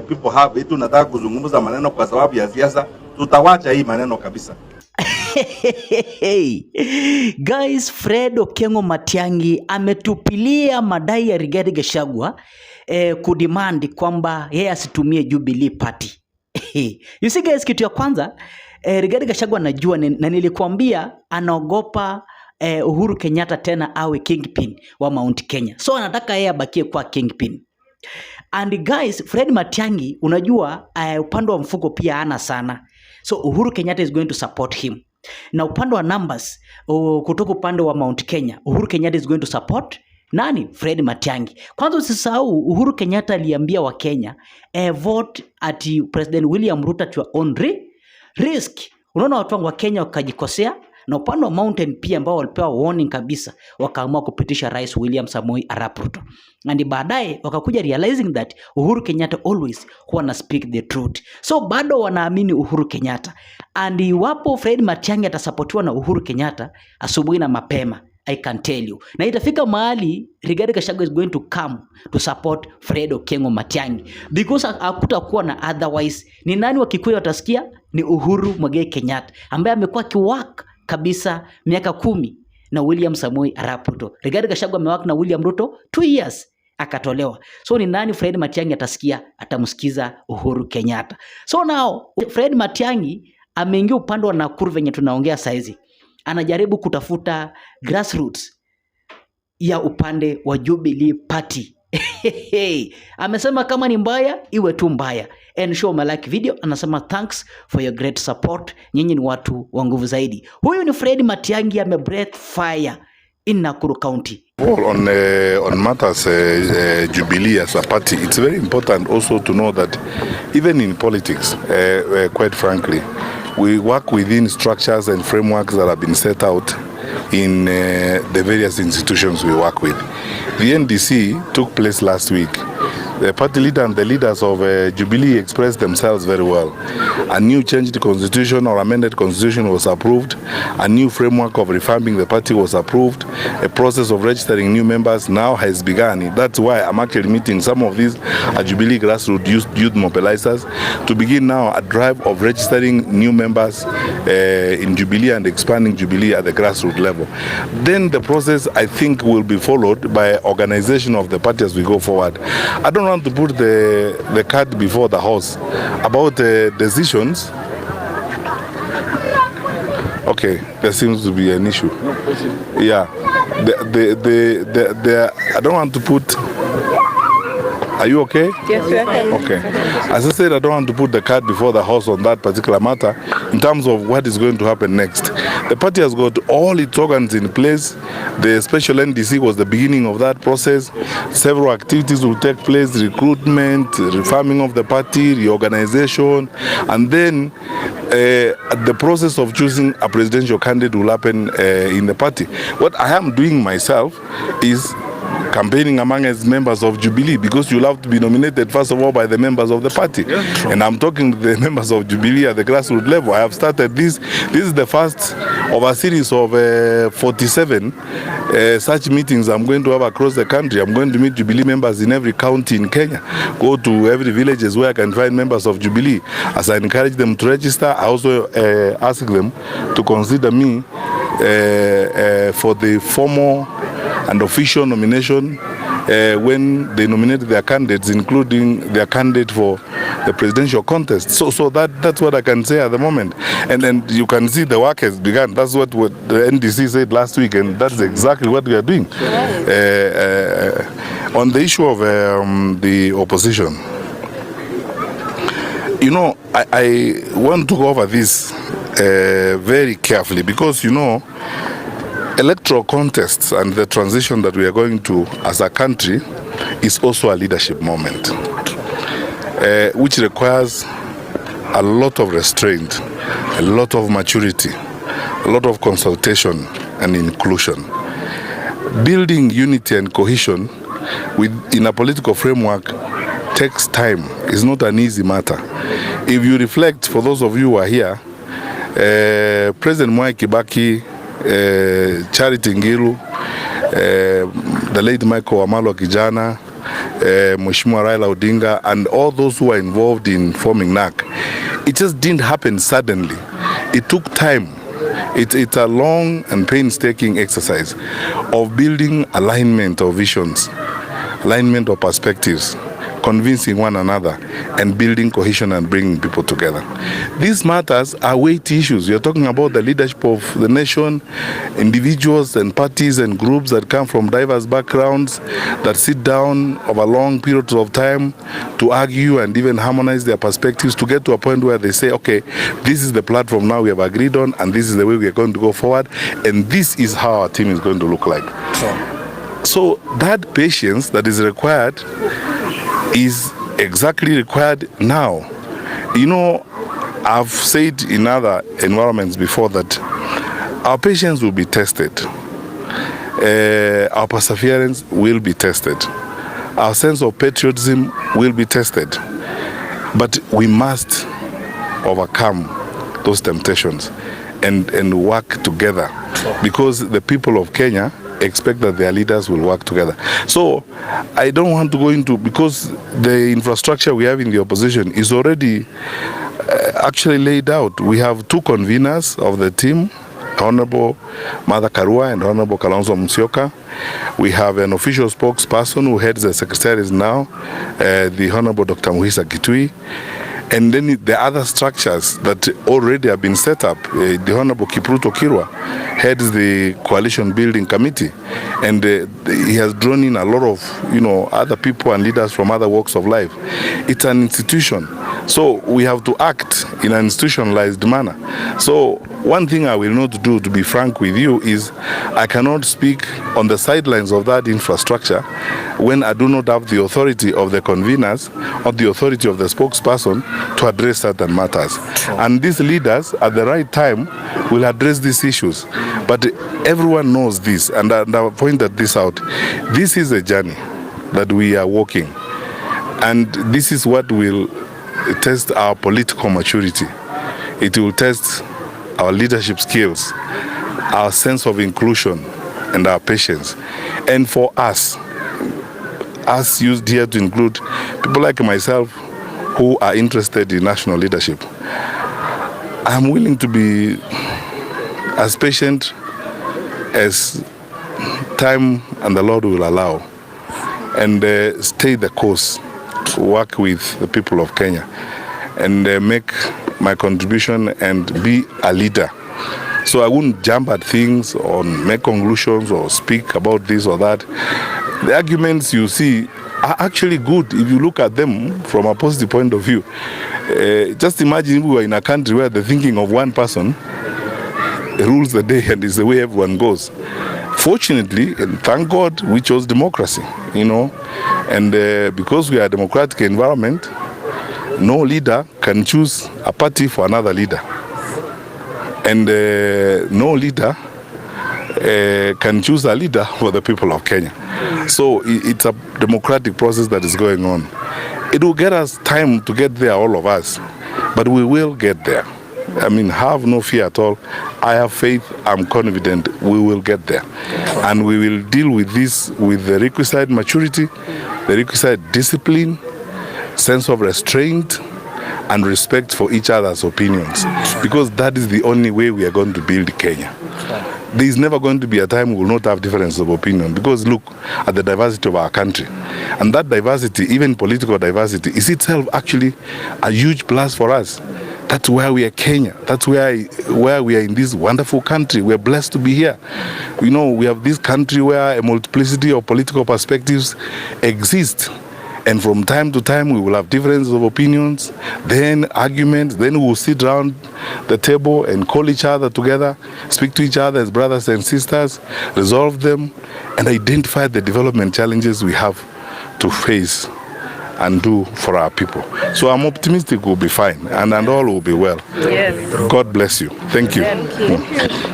People have it, tunataka kuzungumza maneno kwa sababu ya siasa, tutawacha hii maneno kabisa. Guys, Fred Okengo Matiang'I ametupilia madai ya Rigathi Gachagua kudimandi kwamba yeye asitumie Jubilee Party. You see guys, kitu ya kwanza Rigathi Gachagua najua na nilikuambia anaogopa Uhuru Kenyatta tena awe kingpin wa Mount Kenya. So anataka yeye abakie kwa kingpin. And guys, Fred Matiang'I unajua upande wa mfuko pia ana sana. So Uhuru Kenyatta is going to support him. Na upande wa numbers kutoka upande wa Mount Kenya, Uhuru Kenyatta is going to support nani? Fred Matiang'I. Kwanza usisahau Uhuru Kenyatta aliambia wa Kenya vote at President William Ruto at your own risk. Unaona watu wa Kenya wakajikosea, na upande wa Mountain pia ambao walipewa warning kabisa wakaamua kupitisha Rais William Samoei Arap Ruto. And baadaye wakakuja realizing that Uhuru Kenyatta always huwa na speak the truth. So bado wanaamini Uhuru Kenyatta. And iwapo Fred Matiang'I atasapotiwa na Uhuru Kenyatta asubuhi na mapema, I can tell you. Na itafika mahali Rigathi Gachagua is going to come to support Fred Okengo Matiang'I. Because hakutakuwa na otherwise. Ni nani wa Kikuyu watasikia? Ni Uhuru Muigai Kenyatta, ambaye amekuwa kiwak kabisa miaka 10 na William Samoei Arap Ruto. Rigathi Gachagua amewak na William Ruto 2 years akatolewa. So ni nani Fred Matiang'I atasikia? Atamsikiza Uhuru Kenyatta. So now Fred Matiang'I ameingia upande wa Nakuru venye tunaongea saizi. Anajaribu kutafuta grassroots ya upande wa Jubilee Party. Amesema kama ni mbaya iwe tu mbaya. And show my like video, anasema thanks for your great support. Nyinyi ni watu wa nguvu zaidi. Huyu ni Fred Matiang'I, ame breathe fire in Nakuru County. On matters Jubilee as a party, it's very important also to know that even in politics, quite frankly, we work within structures and frameworks that have been set out in the various institutions we work with. The NDC took place last week. The party leader and the leaders of Jubilee expressed themselves very well. A new changed constitution or amended constitution was approved. A new framework of reforming the party was approved. A process of registering new members now has begun. That's why I'm actually meeting some of these Jubilee grassroots youth mobilizers to begin now a drive of registering new members in Jubilee and expanding Jubilee at the grassroots level. Then the process, I think, will be followed by organization of the party as we go forward. I don't want to put the cart before the horse about decisions. Okay, there seems to be an issue. Yeah, I don't want to put. Are you okay? Yes, sir. Okay. As I said, I don't want to put the cart before the horse on that particular matter in terms of what is going to happen next. The party has got all its organs in place. The special NDC was the beginning of that process. Several activities will take place: recruitment, reforming of the party, reorganization, and then the process of choosing a presidential candidate will happen in the party. What I am doing myself is campaigning among as members of Jubilee, because you'll have to be nominated first of all by the members of the party. Yeah, and I'm talking to the members of Jubilee at the grassroots level. I have started this. This is the first of a series of 47 such meetings I'm going to have across the country. I'm going to meet Jubilee members in every county in Kenya, go to every villages where I can find members of Jubilee. As I encourage them to register, I also ask them to consider me for the formal and official nomination when they nominate their candidates, including their candidate for the presidential contest. So that's what I can say at the moment. And then you can see the work has begun. That's what the NDC said last week, and that's exactly what we are doing. On the issue of the opposition, you know, I want to go over this very carefully, because, you know, electoral contests and the transition that we are going to as a country is also a leadership moment, which requires a lot of restraint, a lot of maturity, a lot of consultation and inclusion. Building unity and cohesion in a political framework takes time. It's not an easy matter. If you reflect, for those of you who are here, President Mwai Kibaki, Charity Ngilu, the late Michael Wamalwa Kijana, Mheshimiwa Raila Odinga, and all those who are involved in forming NAC. It just didn't happen suddenly. It took time. It's a long and painstaking exercise of building alignment of visions, alignment of perspectives, convincing one another, and building cohesion and bringing people together. These matters are weighty issues. You're talking about the leadership of the nation, individuals and parties and groups that come from diverse backgrounds, that sit down over long periods of time to argue and even harmonize their perspectives to get to a point where they say, okay, this is the platform now we have agreed on, and this is the way we are going to go forward, and this is how our team is going to look like. So that patience that is required is exactly required now. You know, I've said in other environments before that our patience will be tested, our perseverance will be tested, our sense of patriotism will be tested, but we must overcome those temptations and work together, because the people of Kenya expect that their leaders will work together. So I don't want to go into, because the infrastructure we have in the opposition is already actually laid out. We have two conveners of the team, Honorable Martha Karua and Honorable Kalonzo Musyoka. We have an official spokesperson who heads the secretaries now, the Honorable Dr. Muhisa Kitui. And then the other structures that already have been set up, the Honorable Kipruto Kirwa heads the coalition building committee, and he has drawn in a lot of other people and leaders from other walks of life. It's an institution, so we have to act in an institutionalized manner. So one thing I will not do, to be frank with you, is I cannot speak on the sidelines of that infrastructure when I do not have the authority of the conveners or the authority of the spokesperson to address certain matters. And these leaders at the right time will address these issues. But everyone knows this, and I've pointed this out. This is a journey that we are walking, and this is what will test our political maturity. It will test our leadership skills, our sense of inclusion, and our patience. And for us used here to include people like myself who are interested in national leadership, I'm willing to be as patient as time and the Lord will allow, and stay the course to work with the people of Kenya and make my contribution and be a leader. So I wouldn't jump at things or make conclusions or speak about this or that. The arguments you see are actually good if you look at them from a positive point of view. Just imagine if we were in a country where the thinking of one person rules the day and is the way everyone goes. Fortunately, and thank God, we chose democracy, and because we are a democratic environment, no leader can choose a party for another leader, and no leader can choose a leader for the people of Kenya. So it's a democratic process that is going on. It will get us time to get there, all of us, but we will get there. I mean, have no fear at all. I have faith, I'm confident we will get there. And we will deal with this with the requisite maturity, the requisite discipline, sense of restraint, and respect for each other's opinions. Because that is the only way we are going to build Kenya. There is never going to be a time we will not have difference of opinion, because look at the diversity of our country. And that diversity, even political diversity, is itself actually a huge plus for us. That's where we are Kenya. That's where we are in this wonderful country. We're blessed to be here. We have this country where a multiplicity of political perspectives exist. And from time to time, we will have differences of opinions, then arguments, then we will sit around the table and call each other together, speak to each other as brothers and sisters, resolve them, and identify the development challenges we have to face and do for our people. So I'm optimistic we'll be fine, and all will be well. Yes. God bless you. Thank you. Thank you.